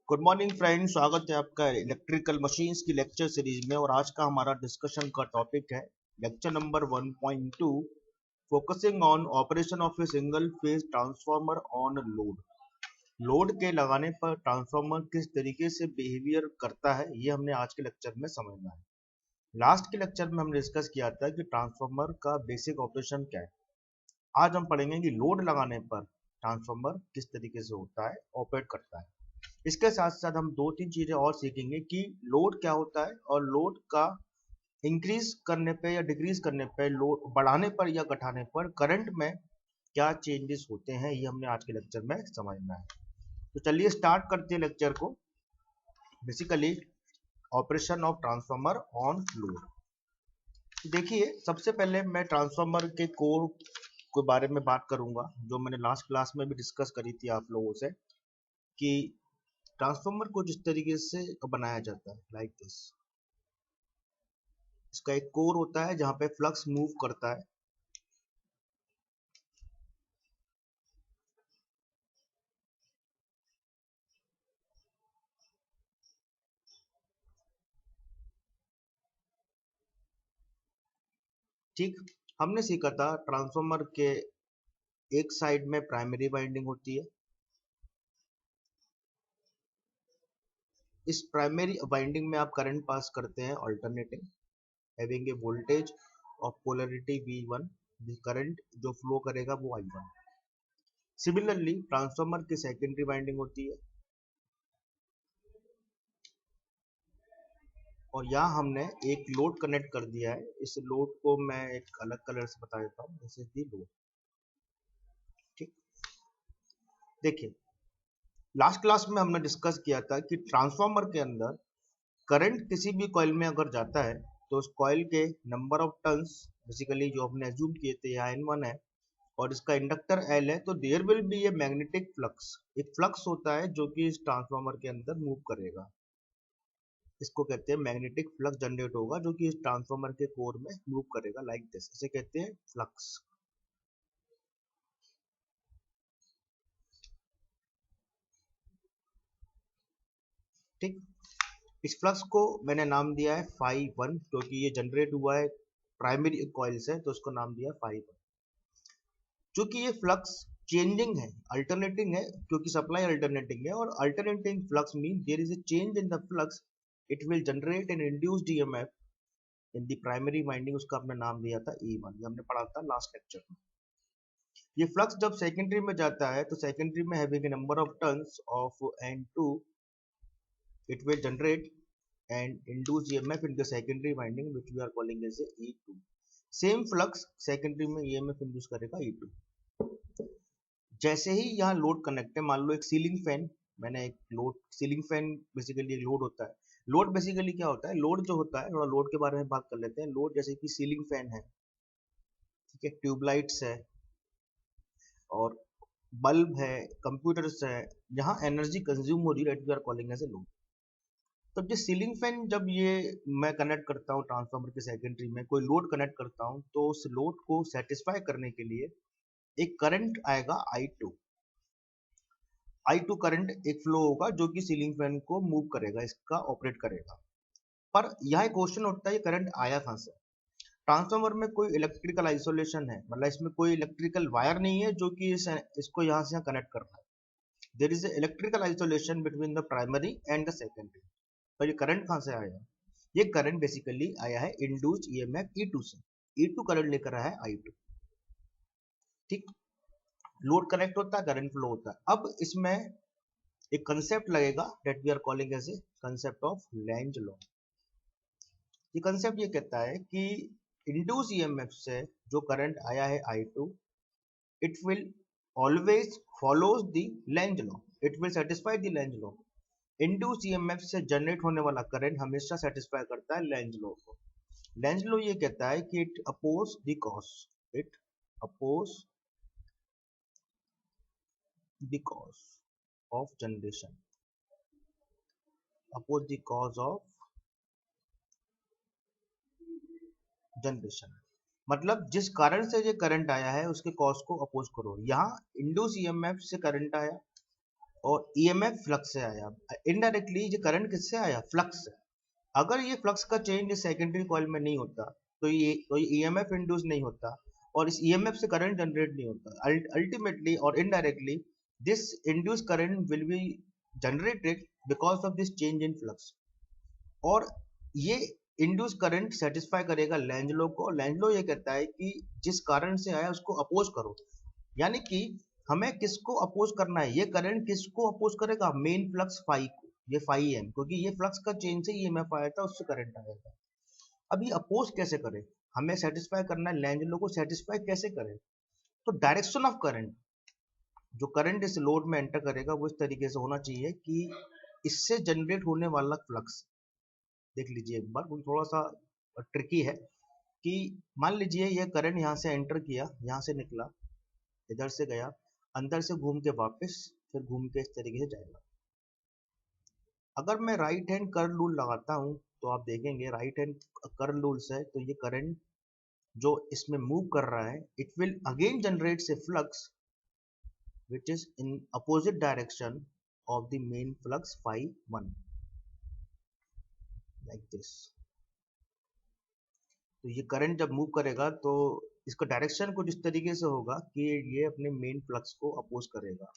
Good morning friends, स्वागत है आपका इलेक्ट्रिकल मशीन्स की लेक्चर सीरीज में। और आज का हमारा डिस्कशन का टॉपिक है lecture number 1.2, focusing on operation of a single phase transformer on load. Load के लगाने पर ट्रांसफार्मर किस तरीके से बिहेवियर करता है, ये हमने आज के लेक्चर में समझना है। लास्ट के लेक्चर में हमने डिस्कस किया था कि ट्रांसफार्मर का बेसिक ऑपरेशन क्या है। आज हम पढ़ेंगे कि लोड लगाने पर ट्रांसफार्मर किस तरीके से होता है, ऑपरेट करता है। इसके साथ साथ हम दो तीन चीजें और सीखेंगे कि लोड क्या होता है और लोड का इंक्रीज करने पे या डिक्रीज करने पे, लोड बढ़ाने पर या घटाने पर करंट में क्या चेंजेस होते हैं, ये हमने आज के लेक्चर में समझना है। तो चलिए स्टार्ट करते हैं लेक्चर को। Basically operation of transformer on load. देखिए, सबसे पहले मैं ट्रांसफार्मर के कोर के बारे में बात करूंगा, जो मैंने लास्ट क्लास में भी डिस्कस करी थी आप लोगों से, कि ट्रांसफार्मर को जिस तरीके से बनाया जाता है लाइक दिस। इसका एक कोर होता है जहां पे फ्लक्स मूव करता है। ठीक, हमने सीखा था ट्रांसफार्मर के एक साइड में प्राइमरी वाइंडिंग होती है। इस प्राइमरी वाइंडिंग में आप करंट पास करते हैं alternating, having a voltage of polarity V1। Current जो फ्लो करेगा वो I1। सिमिलरली ट्रांसफार्मर की सेकेंडरी वाइंडिंग होती है, और यहाँ हमने एक लोड कनेक्ट कर दिया है। इस लोड को मैं एक अलग कलर से बता देता हूँ, दिस इज दी लोड। ठीक, देखिए, लास्ट क्लास में हमने डिस्कस किया था कि ट्रांसफार्मर के अंदर करंट किसी भी कॉइल में अगर जाता है तो उस कॉइल के नंबर ऑफ टर्न्स, बेसिकली जो हमने एज्यूम किए थे, यहाँ N1 है और इसका इंडक्टर L है, तो there will be a magnetic flux. एक फ्लक्स होता है जो कि इस ट्रांसफार्मर के अंदर मूव करेगा। इसको कहते हैं मैग्नेटिक फ्लक्स जनरेट होगा, जो कि इस ट्रांसफार्मर के कोर में मूव करेगा लाइक दिस। इसे कहते हैं फ्लक्स। ठीक, इस फ्लक्स को मैंने नाम दिया है phi1, क्योंकि ये जनरेट हुआ है प्राइमरी कॉइल से, तो उसको नाम दिया phi1। क्योंकि ये फ्लक्स चेंजिंग है, अल्टरनेटिंग है, क्योंकि सप्लाई अल्टरनेटिंग है, और alternating flux mean there is a change in the flux, it will generate an induced EMF in the primary winding. उसका हमने नाम दिया था E1, ये हमने पढ़ा था लास्ट लेक्चर में। ये फ्लक्स जब सेकेंडरी में जाता है तो सेकेंडरी में having a number of turns of N2, it will generate and induce EMF in the secondary winding, which we are calling as a E2। Same flux secondary में EMF induce करेगा E2। जैसे ही यहाँ load connect है, मान लो एक ceiling fan, मैंने एक load, ceiling fan basically एक लोड होता है। लोड बेसिकली क्या होता है? लोड जो होता है, थोड़ा लोड के बारे में बात कर लेते हैं। लोड जैसे कि सीलिंग फैन है, ठीक है, ट्यूबलाइट्स है और बल्ब है, कंप्यूटर्स है, यहाँ एनर्जी कंज्यूम हो रही है, we are calling as a load. तो जो सीलिंग फैन, जब ये मैं कनेक्ट करता हूँ ट्रांसफार्मर के सेकेंडरी में, कोई लोड कनेक्ट करता हूँ, तो उस लोड को सेटिस्फाई करने के लिए एक करंट आएगा I2। I2 करंट एक फ्लो होगा जो कि सीलिंग फैन को मूव करेगा, इसका ऑपरेट करेगा। पर यह एक क्वेश्चन उठता है, ये करंट आया कहाँ से? ट्रांसफार्मर में कोई इलेक्ट्रिकल आइसोलेशन है, मतलब इसमें कोई इलेक्ट्रिकल वायर नहीं है जो कि इसको यहाँ से यहाँ कनेक्ट कर रहा है। There is electrical isolation between the primary and the secondary. तो ये करंट कहाँ से आया? ये करंट बेसिकली आया है इंड्यूस्ड ईएमएफ E2 से। E2 करंट लेकर आया है I2। ठीक, लोड कनेक्ट होता है, करंट फ्लो होता है। अब इसमें एक कंसेप्ट लगेगा that we are calling as a concept of Lenz law. ये कंसेप्ट ये कहता है कि इंड्यूस ईएमएफ से जो करंट आया है I2, it will always follows the Lenz law, it will satisfy the Lenz law. Induce EMF से जनरेट होने वाला करंट हमेशा सेटिस्फाई करता है लेंज लॉ को। लेंज लॉ ये कहता है कि it oppose the cause, it oppose the cause of generation, oppose the cause of generation. मतलब जिस कारण से ये करंट आया है उसके कॉज को अपोज करो। यहाँ इंड्यूस ईएमएफ से करंट आया, और ईएमएफ फ्लक्स से आया। इनडायरेक्टली ये करंट किससे आया, फ्लक्स से। अगर ये फ्लक्स का चेंज सेकेंडरी कॉइल में नहीं होता तो ये ईएमएफ इंड्यूस नहीं होता और इस ईएमएफ से करंट जनरेट नहीं होता। अल्टीमेटली और indirectly this induce current will be generated because of this change in flux. और ये इंड्यूस करंट सेटिस्फाई करेगा लेंज लॉ को। लेंज लॉ ये कहता है कि जिस कारण से आया उसको अपोज करो, यानी कि हमें किसको अपोज करना है, ये करंट किसको अपोज करेगा, मेन फ्लक्स फाई को, ये फाई एम, क्योंकि ये फ्लक्स का चेंज से ईएमएफ आया था, उससे करंट आया था। अब ये अपोज कैसे करें, हमें सेटिस्फाई करना है, लेंज लॉ को सेटिस्फाई कैसे करें। तो डायरेक्शन ऑफ करंट, जो करंट इस लोड में एंटर करेगा वो इस तरीके से होना चाहिए कि इससे जनरेट होने वाला फ्लक्स, देख लीजिए एक बार, वो थोड़ा सा ट्रिकी है कि मान लीजिए ये करंट यहाँ से एंटर किया, यहाँ से निकला, इधर से गया, अंदर से घूम के वापस फिर घूम के इस तरीके से जाएगा। अगर मैं राइट हैंड कर्ल रूल लगाता हूँ तो आप देखेंगे राइट हैंड कर्ल रूल से तो ये करंट जो इसमें मूव कर रहा है इट विल अगेन जनरेट से flux which is in opposite direction of the main flux phi 1 like this। तो ये करंट जब मूव करेगा तो इसका डायरेक्शन कुछ इस तरीके से होगा कि ये अपने मेन फ्लक्स को अपोज करेगा।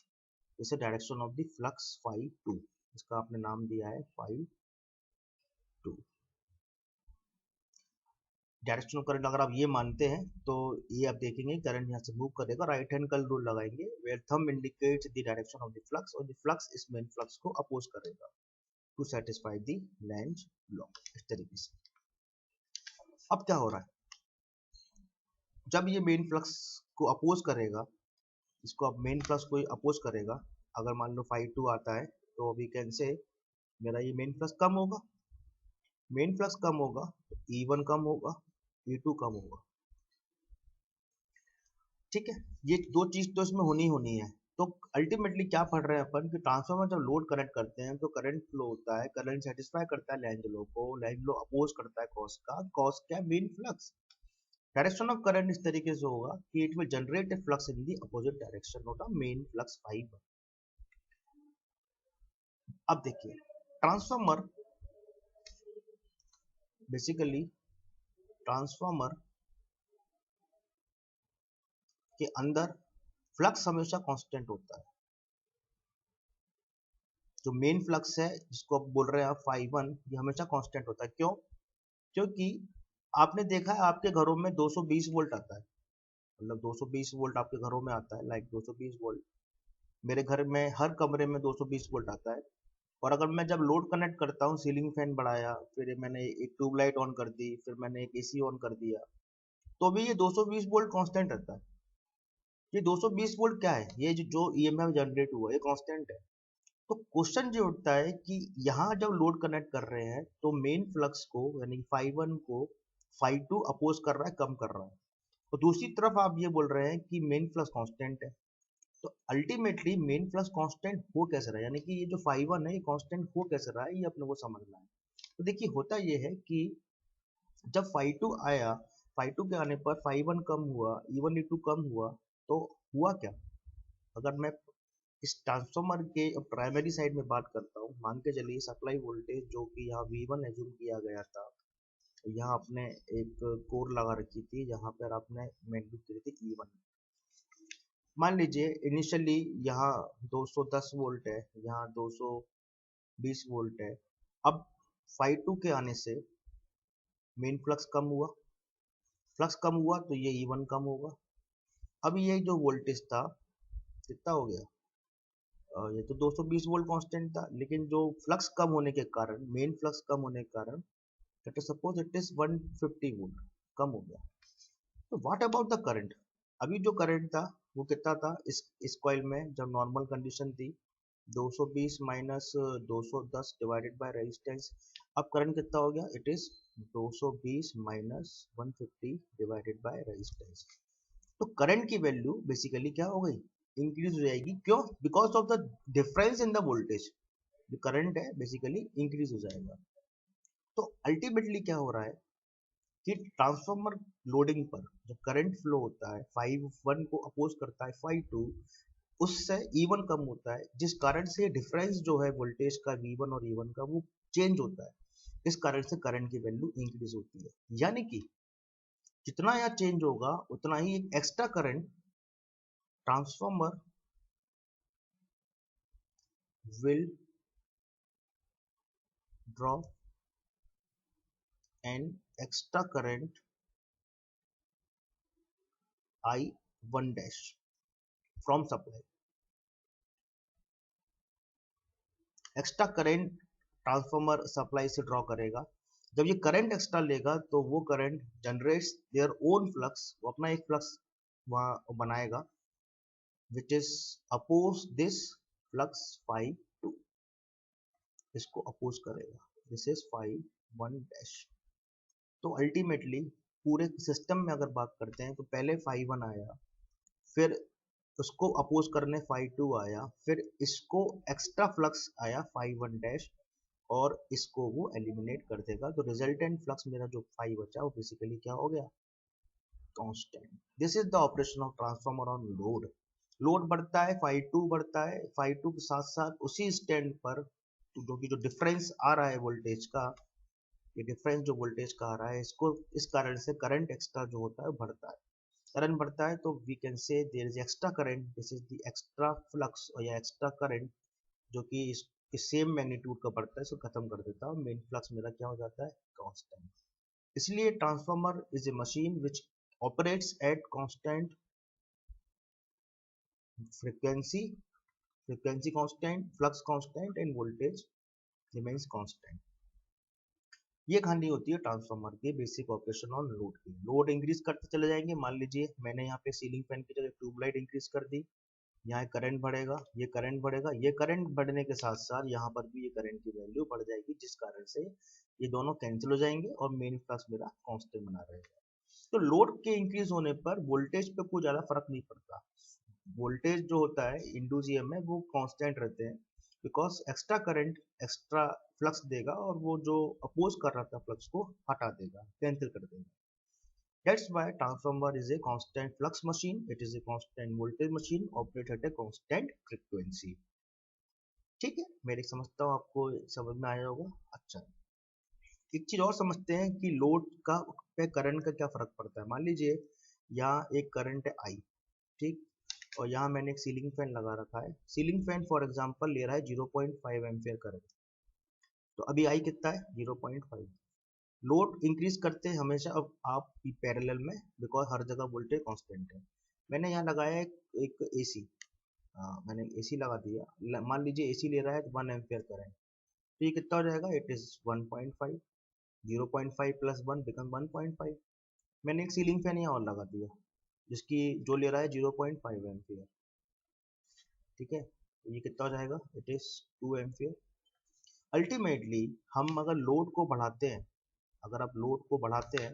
जैसे direction of the flux phi 2, इसका आपने नाम दिया है phi 2। डायरेक्शन ऑफ करंट अगर आप ये मानते हैं तो ये आप देखेंगे करंट यहाँ से मूव करेगा, राइट हैंड कर्ल रूल लगाएंगे where thumb indicates the direction of the flux और द फ्लक्स इस मेन फ्लक्स को अपोज करेगा to satisfy the Lenz law, इस तरीके से। अब क्या हो रहा है, जब ये मेन फ्लक्स को अपोज करेगा, इसको अब मेन फ्लक्स को अपोज करेगा, अगर मान लो phi 2 आता है तो वी कैन से मेरा ये मेन फ्लक्स कम होगा, मेन फ्लक्स कम होगा तो E1 कम होगा, E2 कम होगा, ठीक है। ये दो चीज तो इसमें होनी है। तो अल्टीमेटली क्या पढ़ रहे हैं अपन कि ट्रांसफार्मर जब लोड कनेक्ट करते हैं तो करंट फ्लो होता है, करंट सेटिस्फाई करता है लेंज लॉ को, लेंज लॉ अपोज करता है कॉस का, कॉस क्या, main flux. Direction of current इस तरीके से होगा कि it will generate a flux in the opposite direction of the main flux phi 1। अब देखिए ट्रांसफार्मर, बेसिकली ट्रांसफार्मर के अंदर फ्लक्स हमेशा कांस्टेंट होता है। जो मेन फ्लक्स है जिसको आप बोल रहे हैं phi 1, ये हमेशा कांस्टेंट होता है। क्यों, क्योंकि आपने देखा है आपके घरों में 220 वोल्ट आता है, मतलब 220 वोल्ट आपके घरों में आता है, लाइक 220 वोल्ट। मेरे घर में हर कमरे में 220 वोल्ट आता है। और अगर मैं जब लोड कनेक्ट करता हूँ, सीलिंग फैन बढ़ाया, फिर मैंने एक ट्यूबलाइट ऑन कर दी, फिर मैंने एक एसी ऑन कर दिया, तो भी ये 220 वोल्ट कांस्टेंट रहता है। ये 220 वोल्ट क्या है, ये जो ईएमएफ जनरेट हुआ है कांस्टेंट है। तो क्वेश्चन जो उठता है कि यहाँ जब लोड कनेक्ट कर रहे हैं तो मेन फ्लक्स को यानी phi 1 को phi 2 अपोज कर रहा है, कम कर रहा है, और दूसरी तरफ आप ये बोल रहे हैं कि मेन फ्लक्स कांस्टेंट है। तो अल्टीमेटली मेन फ्लक्स कांस्टेंट हो कैसे रहा है, यानी कि ये जो phi 1 है ये कांस्टेंट हो कैसे रहा है, ये अपने को समझना है। तो देखिए होता ये है कि जब phi 2 आया, phi 2 के आने पर phi 1 कम हुआ, E1 E2 कम हुआ, तो हुआ क्या, अगर मैं इस ट्रांसफार्मर के प्राइमरी साइड में बात करता हूँ, मान के चलिए सप्लाई वोल्टेज जो कि यहाँ V1 एज्यूम किया गया था, यहाँ आपने एक कोर लगा रखी थी, यहाँ पर आपने मैग्नीट्यूड की थी E1। मान लीजिए इनिशियली यहाँ 210 वोल्ट है, यहाँ 220 वोल्ट है। अब phi 2 के आने से मेन फ्लक्स कम हुआ, फ्लक्स कम हुआ तो ये E1 कम होगा। अब ये जो वोल्टेज था कितना हो गया, ये तो 220 वोल्ट कांस्टेंट था, लेकिन जो फ्लक्स कम होने के कारण, मेन फ्लक्स कम होने के कारण, let us suppose it is 150 volt कम हो गया। तो व्हाट अबाउट द करंट, अभी जो करंट था वो कितना था, इस कॉइल में जब नॉर्मल कंडीशन थी 220 माइनस 210 डिवाइडेड बाय रेजिस्टेंस। अब करंट कितना हो गया, it is 220 minus 150 divided by resistance. तो करंट की वैल्यू बेसिकली क्या हो गई, इंक्रीज हो जाएगी। क्यों, because of the difference in the voltage, जो करंट है बेसिकली इंक्रीज हो जाएगा। तो अल्टीमेटली क्या हो रहा है कि ट्रांसफार्मर लोडिंग पर जब करंट फ्लो होता है phi 1 को अपोज करता है phi 2, उससे E1 कम होता है, जिस कारण से डिफरेंस जो है वोल्टेज का V1 और E1 का वो चेंज होता है। इस कारण से करंट की वैल्यू इंक्रीज होती है, यानी कि जितना यहाँ चेंज होगा उतना ही एक extra current transformer will draw an extra current I1 dash from supply. Extra current transformer supply से ड्रॉ करेगा। जब ये करंट एक्स्ट्रा लेगा तो वो current generates their own flux, वो अपना एक फ्लक्स वहाँ बनाएगा, which is oppose this flux phi 2, इसको अपोज करेगा, दिस इज फाई 1 डैश। तो अल्टीमेटली पूरे सिस्टम में अगर बात करते हैं तो पहले फाई 1 आया, फिर उसको अपोज करने फाई 2 आया, फिर इसको एक्स्ट्रा फ्लक्स आया फाई 1 डैश, और इसको वो एलिमिनेट कर देगा। तो रिजल्टेंट फ्लक्स मेरा जो फाई बचा वो बेसिकली क्या हो गया, constant. This is the operation of transformer on load. Load बढ़ता है, फाई 2 बढ़ता है, फाई 2 के साथ साथ उसी स्टैंड पर जो कि जो डिफरेंस आ रहा है वोल्टेज का, ये डिफरेंस जो वोल्टेज का आ रहा है, इसको इस कारण से करंट एक्स्ट्रा जो होता है बढ़ता है। करंट बढ़ता है तो we can say there is extra current, this is the extra flux और या एक्स्ट्रा करंट जो कि इस सेम मैग्नीट्यूड का बढ़ता है, इसको खत्म कर देता है, मेन फ्लक्स मेरा क्या हो जाता है, कांस्टेंट। इसलिए transformer is a machine which operates at constant frequency, frequency constant, flux constant end voltage remains constant. ये कहानी होती है ट्रांसफार्मर के बेसिक ऑपरेशन ऑन लोड की। लोड इंक्रीज करते चले जाएंगे, मान लीजिए मैंने यहाँ पे सीलिंग फैन की जगह ट्यूबलाइट इंक्रीज कर दी, यहाँ करंट बढ़ेगा, ये करंट बढ़ेगा, ये करंट बढ़ने के साथ साथ यहाँ पर भी ये करंट की वैल्यू बढ़ जाएगी, जिस कारण से ये दोनों कैंसिल हो जाएंगे और मेन फ्लक्स मेरा कांस्टेंट बना रहेगा। तो लोड के इंक्रीज होने पर वोल्टेज पे कोई ज्यादा फर्क नहीं पड़ता, वोल्टेज जो होता है इंड्यूस ईएमएफ में वो कांस्टेंट रहते हैं, because extra current extra flux देगा और वो जो अपोज कर रहा था फ्लक्स को हटा देगा, कैंसिल कर देगा। That's why transformer is a constant flux machine. It is a constant voltage machine operated at a constant frequency. ठीक है, मेरे समझता हूँ आपको समझ में आया होगा। अच्छा, एक चीज और समझते हैं कि लोड का पे करंट का क्या फर्क पड़ता है। मान लीजिए यहाँ एक करंट है आई, ठीक, और यहाँ मैंने एक सीलिंग फैन लगा रखा है। सीलिंग फैन फॉर एग्जांपल ले रहा है 0.5 एम्पियर करंट, तो अभी आई कितना है, 0.5। लोड इंक्रीज करते हैं हमेशा अब आप पैरेलल में, बिकॉज हर जगह वोल्टेज कांस्टेंट है। मैंने यहाँ लगाया एक एसी, मैंने एसी लगा दिया, मान लीजिए एसी ले रहा है 1 एम्पियर करंट, तो ये कितना हो जाएगा, इट इज 1.5, 0.5 प्लस 1 बिकम 1.5। मैंने एक सीलिंग फैन यहाँ और लगा दिया जिसकी जो ले रहा है 0.5 एम्पियर, ठीक है, तो ये कितना हो जाएगा, इट इज 2 एम्पियर। अल्टीमेटली हम अगर लोड को बढ़ाते हैं, अगर आप लोड को बढ़ाते हैं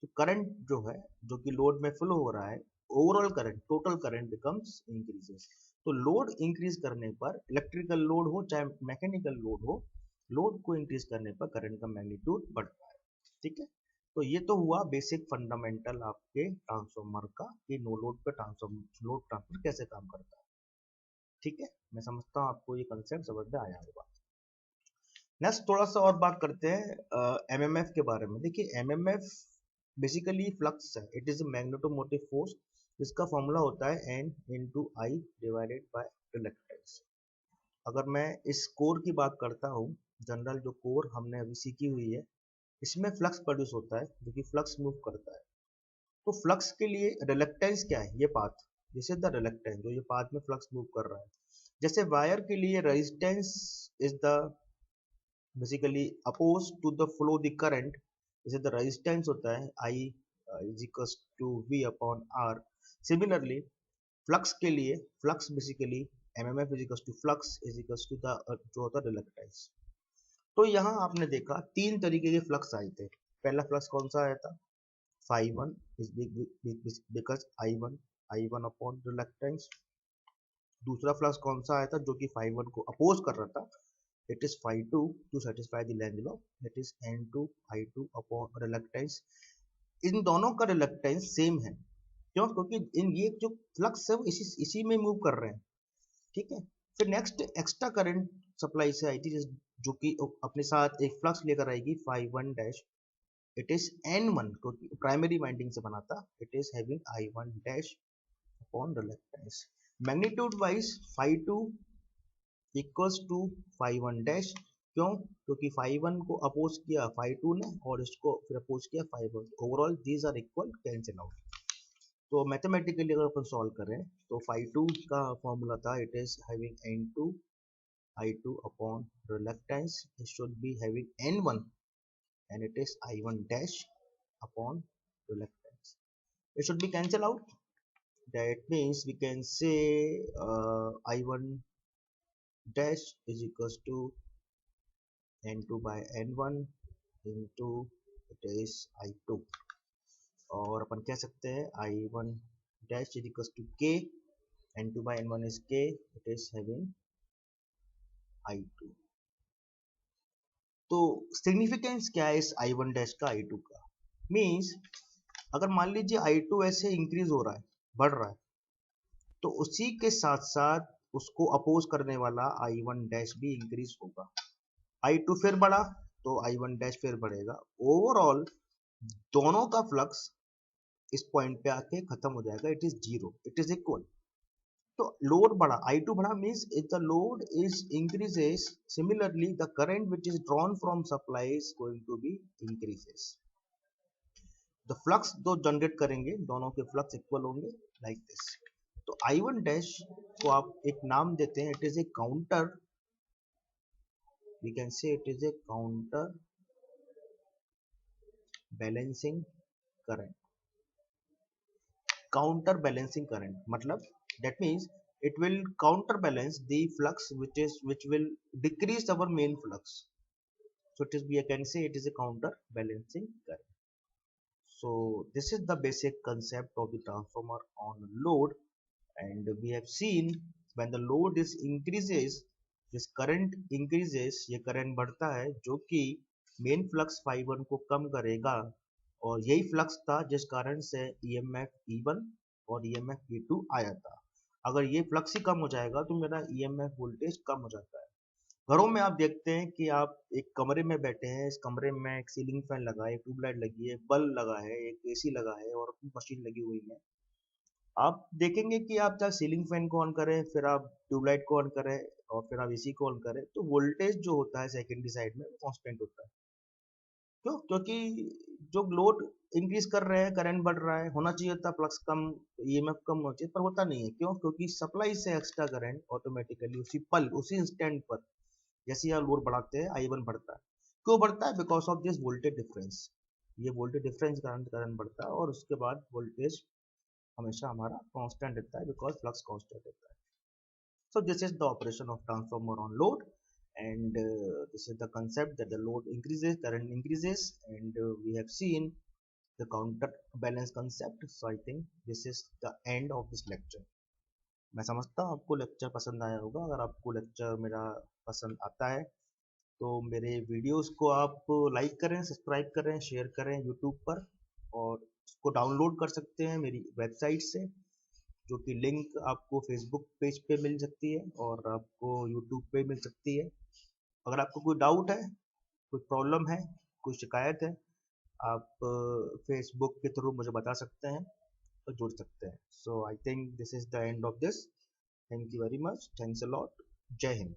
तो करंट जो है जो कि लोड में फ्लो हो रहा है, overall current, total current becomes increases. तो लोड इंक्रीज करने पर, इलेक्ट्रिकल लोड हो चाहे मैकेनिकल लोड हो, लोड को इंक्रीज करने पर करंट का मैग्नीट्यूड बढ़ता है। ठीक है, तो ये तो हुआ बेसिक फंडामेंटल आपके ट्रांसफार्मर का कि नो लोड पे ट्रांसफार्मर लोड ट्रांसफर कैसे काम करता है। ठीक है, मैं समझता हूँ आपको ये कंसेप्ट समझ में आया होगा। नेक्स्ट थोड़ा सा और बात करते हैं एमएमएफ के बारे में। देखिए एमएमएफ बेसिकली फ्लक्स है, इट इज मैग्नेटोमोटिव फोर्स, जिसका फॉर्मूला होता है N into I divided by reluctance. अगर मैं इस कोर की बात करता हूँ, जनरल जो कोर हमने अभी सीखी हुई है, इसमें फ्लक्स प्रोड्यूस होता है जो कि फ्लक्स मूव करता है। तो फ्लक्स के लिए रिलक्टेंस क्या है, ये path, this is the reluctance जो ये पाथ में फ्लक्स मूव कर रहा है। जैसे वायर के लिए resistance is the basically oppose to the flow the current, जैसे द रेजिस्टेंस होता है I is equals to V upon R। Similarly flux के लिए, flux basically MMF is equals to flux is equals to the जो होता है reluctance. तो यहाँ आपने देखा तीन तरीके के फ्लक्स आए थे। पहला फ्लक्स कौन सा आया था, phi 1 is because I1 upon reluctance. दूसरा फ्लक्स कौन सा आया था जो कि फाई 1 को अपोज कर रहा था, it is phi 2 to satisfy the Lagrange law, that is N2 I2 upon reluctance। इन दोनों का रिलक्टेंस सेम है, क्यों, क्योंकि इन ये जो फ्लक्स है वो इसी में मूव कर रहे हैं, ठीक है। फिर नेक्स्ट एक्स्ट्रा करंट सप्लाई से आई थी जो कि अपने साथ एक फ्लक्स लेकर आएगी phi one dash, it is N1 क्योंकि प्राइमरी वाइंडिंग से बना था, it is having I1 dash upon reluctance. Magnitude wise phi two equals to phi one dash, क्यों? क्योंकि फाई वन को अपोज किया फाई टू ने और इसको फिर अपोज किया phi one, overall these are equal, cancel out. तो मैथमेटिकली अगर अपन सॉल्व करें तो फाई टू का फॉर्मूला था it is having N2 I2 upon reluctance, it should be having N1 and it is I1 dash upon reluctance. It should be cancel out. That means we can say I1 dash is equals to N2 by N1 into it is I2, और अपन कह सकते हैं I1 dash is equals to K, N2 by N1 is K, it is having I2। तो significance क्या है इस I1 dash का I2 का? मीन्स अगर मान लीजिए I2 ऐसे इंक्रीज हो रहा है, बढ़ रहा है, तो उसी के साथ साथ उसको अपोज करने वाला I1 डैश भी इंक्रीज होगा। I2 फिर बढ़ा तो I1 डैश फिर बढ़ेगा, ओवरऑल दोनों का फ्लक्स इस पॉइंट पे आके खत्म हो जाएगा, it is zero, it is equal. तो लोड बढ़ा, I2 बढ़ा means if the load is increases, similarly the current which is drawn from supply is going to be increases. The flux जो जनरेट करेंगे दोनों के फ्लक्स इक्वल होंगे, like this. तो I1 dash को आप एक नाम देते हैं, it is a counter, we can say it is a counter balancing current. Counter balancing current मतलब that means it will counterbalance the flux which will decrease our main flux, so it is, we can say it is a counterbalancing current. So this is the basic concept of the transformer on load, and we have seen when the load is increases, this current increases, ये current बढ़ता है जो कि main flux phi 1 को कम करेगा, और यही flux था जिस कारण से EMF E1 और EMF E2 आया था। अगर ये फ्लक्स ही कम हो जाएगा तो मेरा EMF वोल्टेज कम हो जाता है। घरों में आप देखते हैं कि आप एक कमरे में बैठे हैं, इस कमरे में एक सीलिंग फैन लगा है, ट्यूबलाइट लगी है, बल्ब लगा है, एक एसी लगा है और मशीन लगी हुई है। आप देखेंगे कि आप चाहे सीलिंग फैन को ऑन करें, फिर आप ट्यूबलाइट को ऑन करें और फिर आप एसी को ऑन करें, तो वोल्टेज जो होता है सेकेंडरी साइड में वो कांस्टेंट होता है। क्यों? क्योंकि जो लोड इंक्रीज कर रहे हैं, करंट बढ़ रहा है, होना चाहिए था फ्लक्स कम, ईएमएफ कम होना चाहिए, पर होता नहीं है। क्यों? क्योंकि सप्लाई से एक्स्ट्रा करंट ऑटोमेटिकली उसी पल, उसी इंस्टेंट पर जैसे आप लोड बढ़ाते हैं I1 बढ़ता है। क्यों बढ़ता है? Because of this voltage difference. ये वोल्टेज डिफरेंस कारण करंट बढ़ता है और उसके बाद वोल्टेज हमेशा हमारा कांस्टेंट रहता है बिकॉज फ्लक्स कांस्टेंट रहता है। So this is the operation of transformer on load, and this is the concept that the load increases, current increases, and we have seen the counterbalance concept. So I think this is the end of this lecture. मैं समझता हूँ आपको lecture पसंद आया होगा। अगर आपको lecture मेरा पसंद आता है तो मेरे वीडियोस को आप लाइक करें, सब्सक्राइब करें, शेयर करें यूट्यूब पर, और इसको डाउनलोड कर सकते हैं मेरी वेबसाइट से, जो कि लिंक आपको फेसबुक पेज पे मिल सकती है और आपको यूट्यूब पे मिल सकती है। अगर आपको कोई डाउट है, कोई प्रॉब्लम है, कोई शिकायत है, आप फेसबुक के थ्रू मुझे बता सकते हैं, तो जुड़ सकते हैं। So I think this is the end of this. Thank you very much, thanks a lot, जय हिंद।